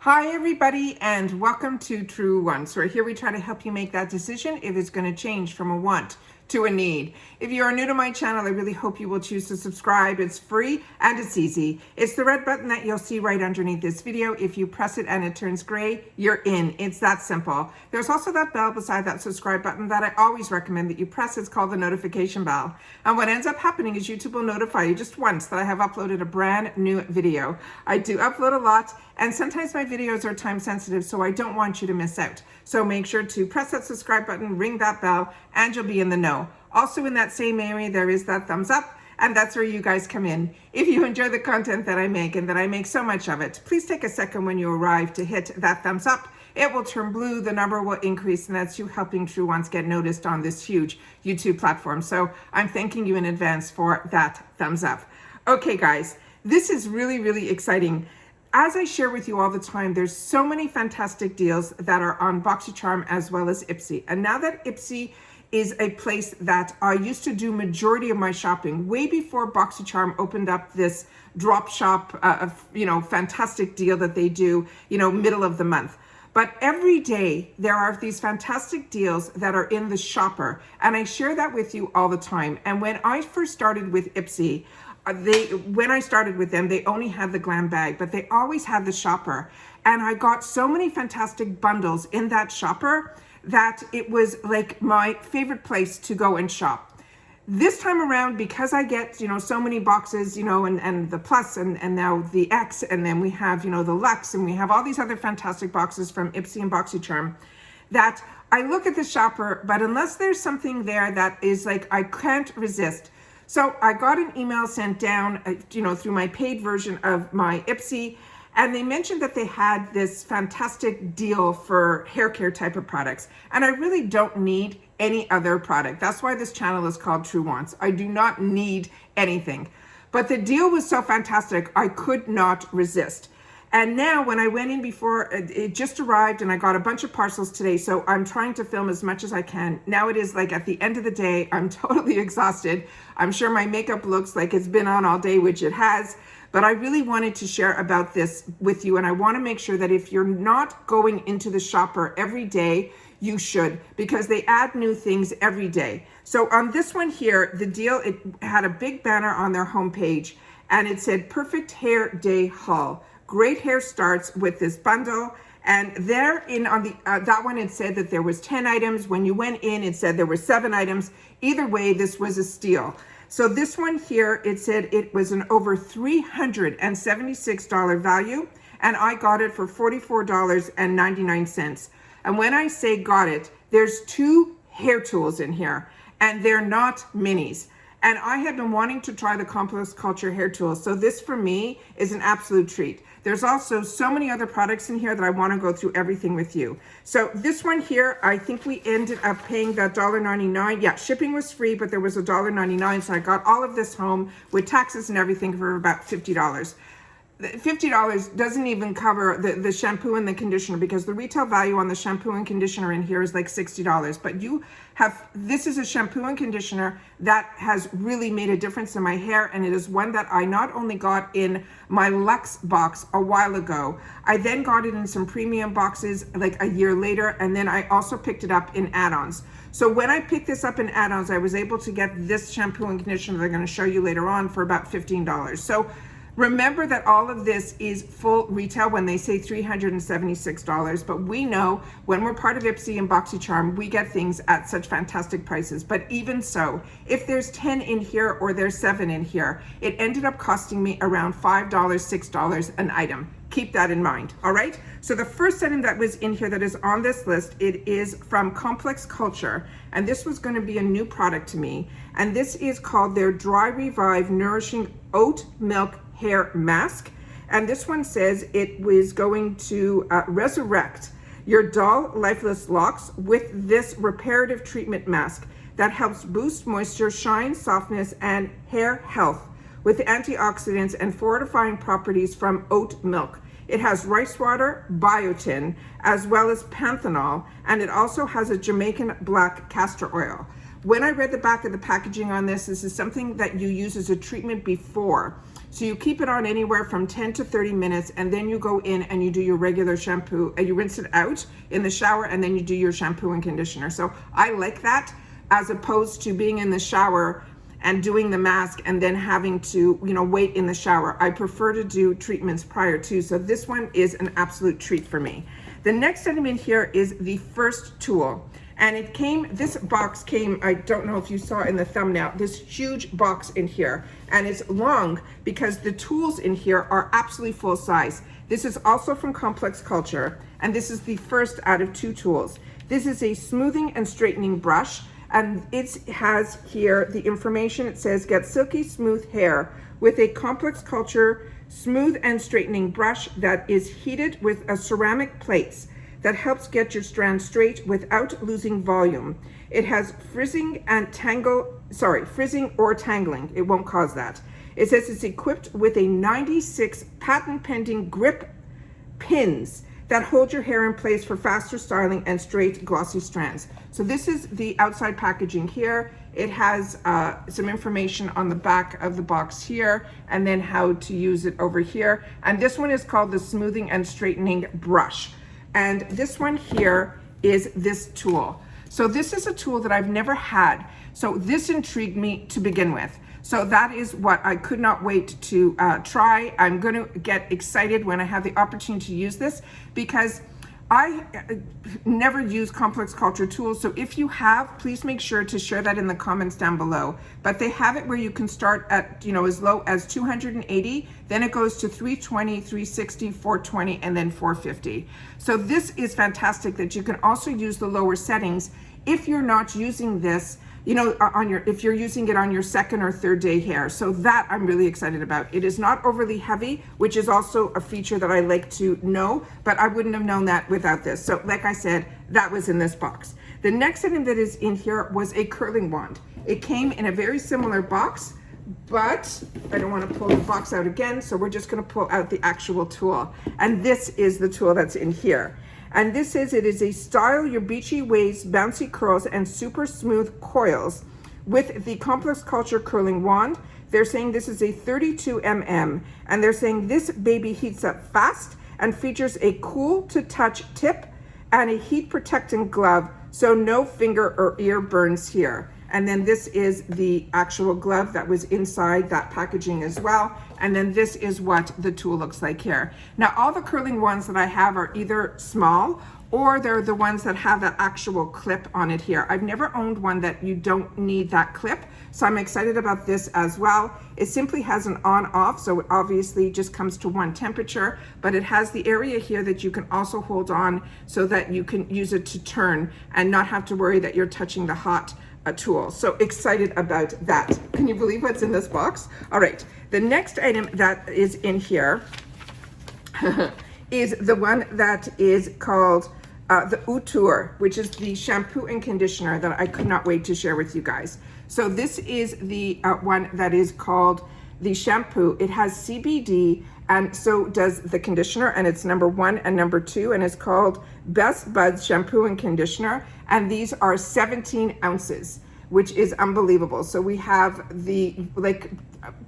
Hi everybody, and welcome to True Wants, where here we try to help you make that decision if it's going to change from a want to a need. If you are new to my channel, I really hope you will choose to subscribe. It's free and it's easy. It's the red button that you'll see right underneath this video. If you press it and it turns gray, you're in. It's that simple. There's also that bell beside that subscribe button that I always recommend that you press. It's called the notification bell. And what ends up happening is YouTube will notify you just once that I have uploaded a brand new video. I do upload a lot, and sometimes my videos are time sensitive, so I don't want you to miss out. So make sure to press that subscribe button, ring that bell, and you'll be in the know. Also in that same area, there is that thumbs up, and that's where you guys come in. If you enjoy the content that I make, and that I make so much of it, please take a second when you arrive to hit that thumbs up. It will turn blue, the number will increase, and that's you helping True Ones get noticed on this huge YouTube platform. So I'm thanking you in advance for that thumbs up. Okay guys, this is really, really exciting. As I share with you all the time, there's so many fantastic deals that are on Boxycharm as well as Ipsy. And now that Ipsy is a place that I used to do majority of my shopping, way before Boxycharm opened up this drop shop, fantastic deal that they do, middle of the month. But every day there are these fantastic deals that are in the shopper, and I share that with you all the time. And when I first started with Ipsy, when I started with them, they only had the glam bag, but they always had the shopper. And I got so many fantastic bundles in that shopper that it was like my favorite place to go and shop. This time around, because I get, so many boxes, and the Plus and now the X, and then we have, the Luxe, and we have all these other fantastic boxes from Ipsy and Boxycharm, that I look at the shopper, but unless there's something there that is like, I can't resist. So I got an email sent down, through my paid version of my Ipsy, and they mentioned that they had this fantastic deal for hair care type of products. And I really don't need any other product. That's why this channel is called True Wants. I do not need anything. But the deal was so fantastic, I could not resist. And now when I went in before, it just arrived and I got a bunch of parcels today. So I'm trying to film as much as I can. Now it is like at the end of the day, I'm totally exhausted. I'm sure my makeup looks like it's been on all day, which it has. But I really wanted to share about this with you. And I want to make sure that if you're not going into the shopper every day, you should, because they add new things every day. So on this one here, the deal, it had a big banner on their homepage and it said Perfect Hair Day Haul. Great hair starts with this bundle. And there on the that one, it said that there was 10 items. When you went in, it said there were 7 items. Either way, this was a steal. So this one here, it said it was an over $376 value, and I got it for $44.99. And when I say got it, there's 2 hair tools in here, and they're not minis. And I had been wanting to try the Complex Culture hair tools. So this for me is an absolute treat. There's also so many other products in here that I want to go through everything with you. So this one here, I think we ended up paying that $1.99. Yeah, shipping was free, but there was $1.99. So I got all of this home with taxes and everything for about $50. $50 doesn't even cover the shampoo and the conditioner, because the retail value on the shampoo and conditioner in here is like $60. But this is a shampoo and conditioner that has really made a difference in my hair, and it is one that I not only got in my Luxe box a while ago, I then got it in some premium boxes like a year later, and then I also picked it up in add-ons. So when I picked this up in add-ons, I was able to get this shampoo and conditioner that I'm going to show you later on for about $15. So remember that all of this is full retail when they say $376, but we know when we're part of Ipsy and Boxycharm, we get things at such fantastic prices. But even so, if there's 10 in here or there's 7 in here, it ended up costing me around $5, $6 an item. Keep that in mind, all right? So the first item that was in here that is on this list, it is from Complex Culture, and this was going to be a new product to me, and this is called their Dry Revive Nourishing Oat Milk Hair Mask. And this one says it was going to resurrect your dull, lifeless locks with this reparative treatment mask that helps boost moisture, shine, softness, and hair health with antioxidants and fortifying properties from oat milk. It has rice water, biotin, as well as panthenol, and it also has a Jamaican black castor oil. When I read the back of the packaging on this, this is something that you use as a treatment before. So you keep it on anywhere from 10 to 30 minutes, and then you go in and you do your regular shampoo, and you rinse it out in the shower, and then you do your shampoo and conditioner. So I like that, as opposed to being in the shower and doing the mask and then having to, wait in the shower. I prefer to do treatments prior to, so this one is an absolute treat for me. The next item in here is the first tool. And this box came, I don't know if you saw in the thumbnail, this huge box in here. And it's long because the tools in here are absolutely full size. This is also from Complex Culture, and this is the first out of 2 tools. This is a smoothing and straightening brush, and it has here the information. It says, get silky smooth hair with a Complex Culture smooth and straightening brush that is heated with a ceramic plates that helps get your strands straight without losing volume. It has frizzing or tangling. It won't cause that. It says it's equipped with a 96 patent pending grip pins that hold your hair in place for faster styling and straight glossy strands. So this is the outside packaging here. It has some information on the back of the box here, and then how to use it over here. And this one is called the Smoothing and Straightening Brush. And this one here is this tool. So this is a tool that I've never had. So this intrigued me to begin with. So that is what I could not wait to try. I'm going to get excited when I have the opportunity to use this, because I never use Complex Culture tools. So if you have, please make sure to share that in the comments down below. But they have it where you can start at, as low as 280, then it goes to 320, 360, 420, and then 450. So this is fantastic that you can also use the lower settings if you're not using this, if you're using it on your second or third day hair. So that I'm really excited about. It is not overly heavy, which is also a feature that I like to know, but I wouldn't have known that without this. So like I said, that was in this box. The next item that is in here was a curling wand. It came in a very similar box, but I don't want to pull the box out again, so we're just going to pull out the actual tool. And this is the tool that's in here. And this is, it is a style your beachy waves, bouncy curls, and super smooth coils with the Complex Culture curling wand. They're saying this is a 32 mm, and they're saying this baby heats up fast and features a cool to touch tip and a heat protecting glove, so no finger or ear burns here. And then this is the actual glove that was inside that packaging as well. And then this is what the tool looks like here. Now, all the curling ones that I have are either small or they're the ones that have that actual clip on it here. I've never owned one that you don't need that clip, so I'm excited about this as well. It simply has an on-off, so it obviously just comes to one temperature, but it has the area here that you can also hold on so that you can use it to turn and not have to worry that you're touching the hot tool. So excited about that. Can you believe what's in this box? All right, the next item that is in here is the one that is called the Utur, which is the shampoo and conditioner that I could not wait to share with you guys. So this is the one that is called the shampoo. It has CBD, and so does the conditioner, and it's number 1 and number 2, and it's called Best Buds Shampoo and Conditioner, and these are 17 ounces, which is unbelievable. So we have the,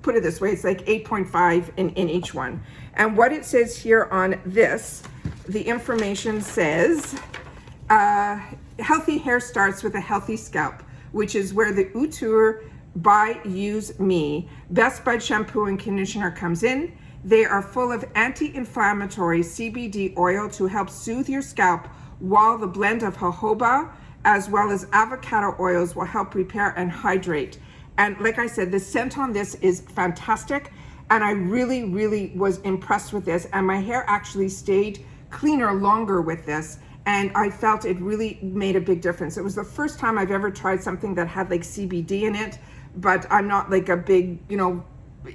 put it this way, it's like 8.5 in each one. And what it says here on this, the information says, healthy hair starts with a healthy scalp, which is where the Utur by Use Me Best Bud Shampoo and Conditioner comes in. They are full of anti-inflammatory CBD oil to help soothe your scalp, while the blend of jojoba as well as avocado oils will help repair and hydrate. And like I said, the scent on this is fantastic, and I really, really was impressed with this, and my hair actually stayed cleaner longer with this, and I felt it really made a big difference. It was the first time I've ever tried something that had like CBD in it, but I'm not like a big,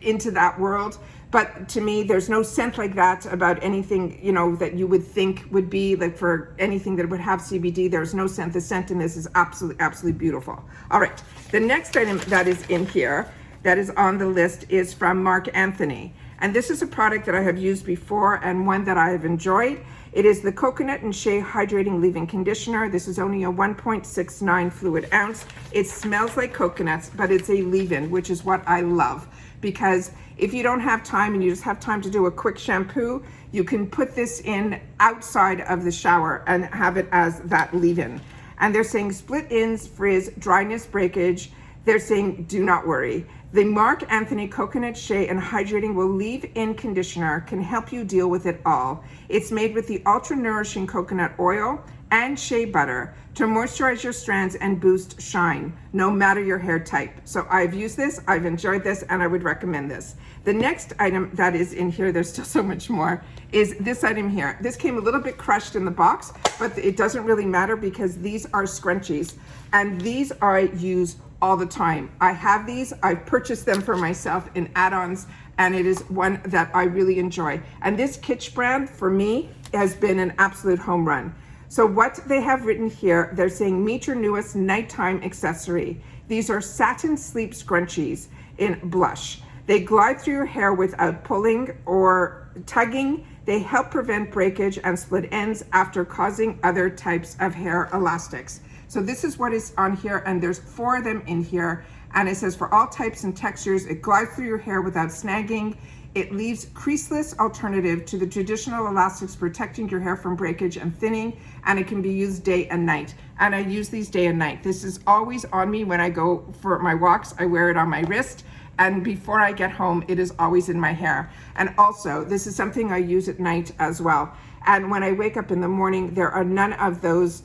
into that world. But to me, there's no scent like that about anything, that you would think would be like for anything that would have CBD. There's no scent. The scent in this is absolutely, absolutely beautiful. All right, the next item that is in here, that is on the list, is from Marc Anthony. And this is a product that I have used before and one that I have enjoyed. It is the Coconut and Shea Hydrating Leave-In Conditioner. This is only a 1.69 fluid ounce. It smells like coconuts, but it's a leave-in, which is what I love, because If you don't have time and you just have time to do a quick shampoo, you can put this in outside of the shower and have it as that leave-in. And they're saying split ends, frizz, dryness, breakage. They're saying do not worry. The Marc Anthony Coconut Shea and Hydrating Will Leave-In Conditioner can help you deal with it all. It's made with the ultra nourishing coconut oil and shea butter to moisturize your strands and boost shine, no matter your hair type. So I've used this, I've enjoyed this, and I would recommend this. The next item that is in here, there's still so much more, is this item here. This came a little bit crushed in the box, but it doesn't really matter because these are scrunchies, and these I use all the time. I have these, I've purchased them for myself in add-ons, and it is one that I really enjoy. And this Kitsch brand, for me, has been an absolute home run. So what they have written here, they're saying meet your newest nighttime accessory. These are satin sleep scrunchies in blush. They glide through your hair without pulling or tugging. They help prevent breakage and split ends after causing other types of hair elastics. So this is what is on here, and there's 4 of them in here. And it says for all types and textures, it glides through your hair without snagging. It leaves creaseless alternative to the traditional elastics, protecting your hair from breakage and thinning, and it can be used day and night. And I use these day and night. This is always on me when I go for my walks. I wear it on my wrist, and before I get home, it is always in my hair. And also, this is something I use at night as well. And when I wake up in the morning, there are none of those.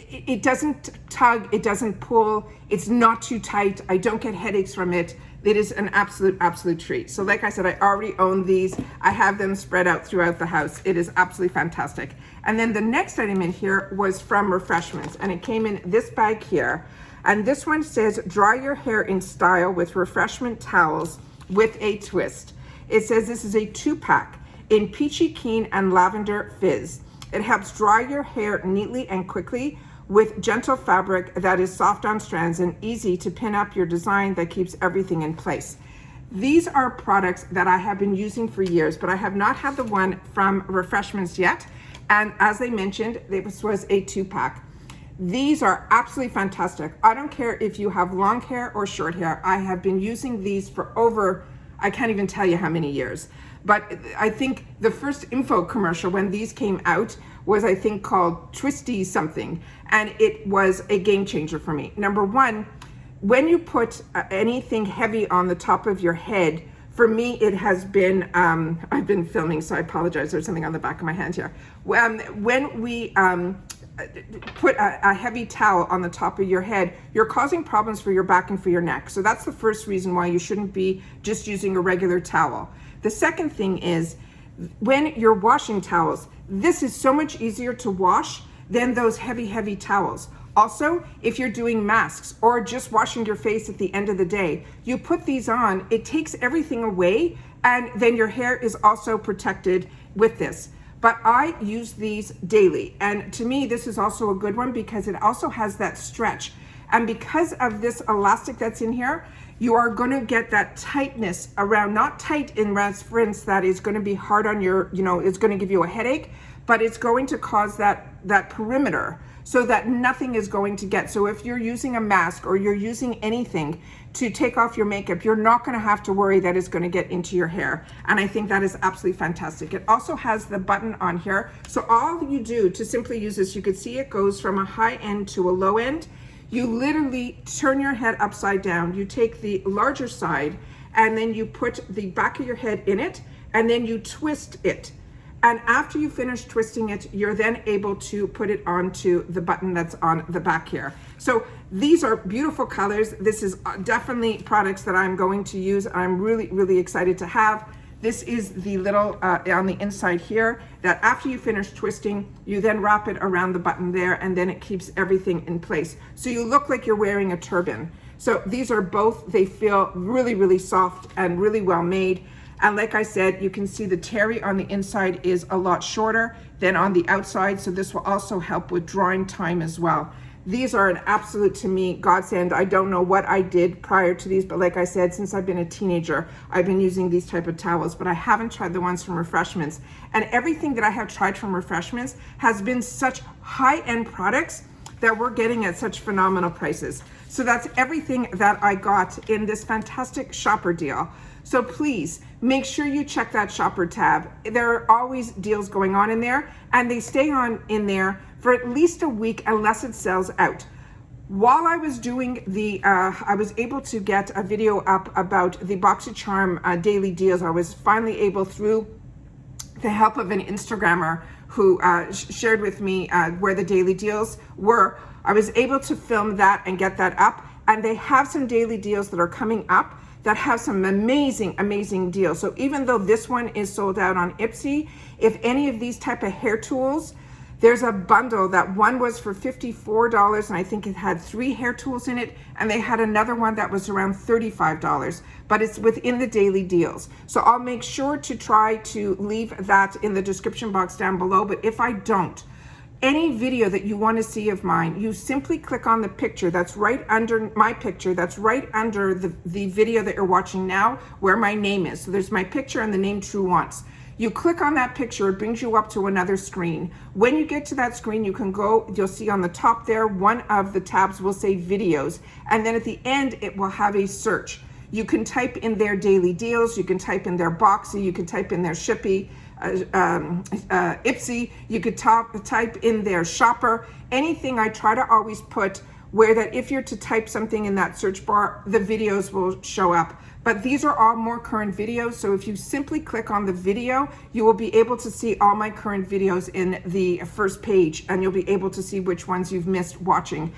It doesn't tug, it doesn't pull, it's not too tight. I don't get headaches from it. It is an absolute treat. So like I said, I already own these. I have them spread out throughout the house. It is absolutely fantastic. And then the next item in here was from Refreshments, and it came in this bag here. And this one says, dry your hair in style with refreshment towels with a twist. It says this is a 2-pack in peachy keen and lavender fizz. It helps dry your hair neatly and quickly with gentle fabric that is soft on strands and easy to pin up your design that keeps everything in place. These are products that I have been using for years, but I have not had the one from Refreshments yet. And as they mentioned, this was a 2-pack. These are absolutely fantastic. I don't care if you have long hair or short hair. I have been using these for over, I can't even tell you how many years. But I think the first info commercial when these came out was, I think, called Twisty something. And it was a game changer for me. Number one, when you put anything heavy on the top of your head, for me, it has been, I've been filming, so I apologize. There's something on the back of my hand here. When we put a heavy towel on the top of your head, you're causing problems for your back and for your neck. So that's the first reason why you shouldn't be just using a regular towel. The second thing is, when you're washing towels, this is so much easier to wash than those heavy towels. Also, if you're doing masks or just washing your face at the end of the day, you put these on, it takes everything away, and then your hair is also protected with this. But I use these daily, and to me, this is also a good one because it also has that stretch. And because of this elastic that's in here, you are going to get that tightness around, not tight in reference that is going to be hard on your, it's going to give you a headache, but it's going to cause that perimeter so that nothing is going to get. So if you're using a mask or you're using anything to take off your makeup, you're not going to have to worry that it's going to get into your hair. And I think that is absolutely fantastic. It also has the button on here. So all you do to simply use this, you can see it goes from a high end to a low end. You literally turn your head upside down. You take the larger side and then you put the back of your head in it and then you twist it. And after you finish twisting it, you're then able to put it onto the button that's on the back here. So these are beautiful colors. This is definitely products that I'm going to use. I'm really excited to have. This is the little on the inside here that after you finish twisting, you then wrap it around the button there and then it keeps everything in place. So you look like you're wearing a turban. So these are both, they feel really soft and really well made. And like I said, you can see the terry on the inside is a lot shorter than on the outside. So this will also help with drying time as well. These are an absolute, to me, godsend. I don't know what I did prior to these, but like I said, since I've been a teenager, I've been using these type of towels, but I haven't tried the ones from Refreshments. And everything that I have tried from Refreshments has been such high-end products that we're getting at such phenomenal prices. So that's everything that I got in this fantastic shopper deal. So please make sure you check that shopper tab. There are always deals going on in there, and they stay on in there for at least a week unless it sells out. While I was doing the, I was able to get a video up about the Boxycharm daily deals. I was finally able, through the help of an Instagrammer who shared with me where the daily deals were, I was able to film that and get that up. And they have some daily deals that are coming up that have some amazing, amazing deals. So even though this one is sold out on Ipsy, if any of these type of hair tools, there's a bundle that one was for $54, and I think it had 3 hair tools in it, and they had another one that was around $35, but it's within the daily deals. So I'll make sure to try to leave that in the description box down below, but if I don't, any video that you want to see of mine, you simply click on the picture that's right under my picture, that's right under the video that you're watching now, where my name is. So there's my picture and the name True Wants. You click on that picture, it brings you up to another screen. When you get to that screen, you can go, you'll see on the top there, one of the tabs will say videos, and then at the end, it will have a search. You can type in their daily deals, you can type in their Boxy, you can type in their Shippy, Ipsy, you could type in their shopper, anything. I try to always put where that if you're to type something in that search bar, the videos will show up. But these are all more current videos. So if you simply click on the video, you will be able to see all my current videos in the first page, and you'll be able to see which ones you've missed watching.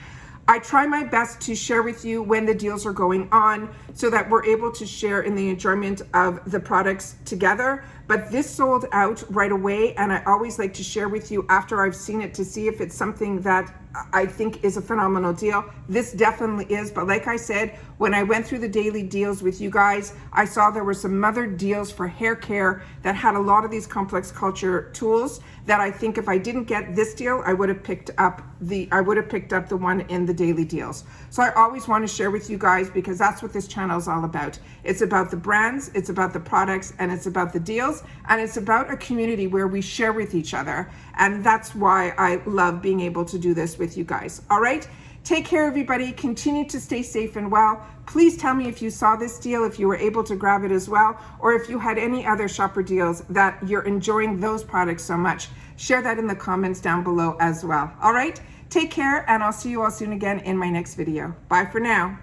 I try my best to share with you when the deals are going on so that we're able to share in the enjoyment of the products together. But this sold out right away, and I always like to share with you after I've seen it to see if it's something that I think is a phenomenal deal. This definitely is, but like I said, when I went through the daily deals with you guys, I saw there were some other deals for hair care that had a lot of these complex culture tools that I think if I didn't get this deal, I would have picked up the one in the daily deals. So I always want to share with you guys, because that's what this channel is all about. It's about the brands, it's about the products, and it's about the deals, and it's about a community where we share with each other. And that's why I love being able to do this with you guys. All right, take care, everybody. Continue to stay safe and well. Please tell me if you saw this deal, if you were able to grab it as well, or if you had any other shopper deals that you're enjoying those products so much. Share that in the comments down below as well. All right, take care, and I'll see you all soon again in my next video. Bye for now.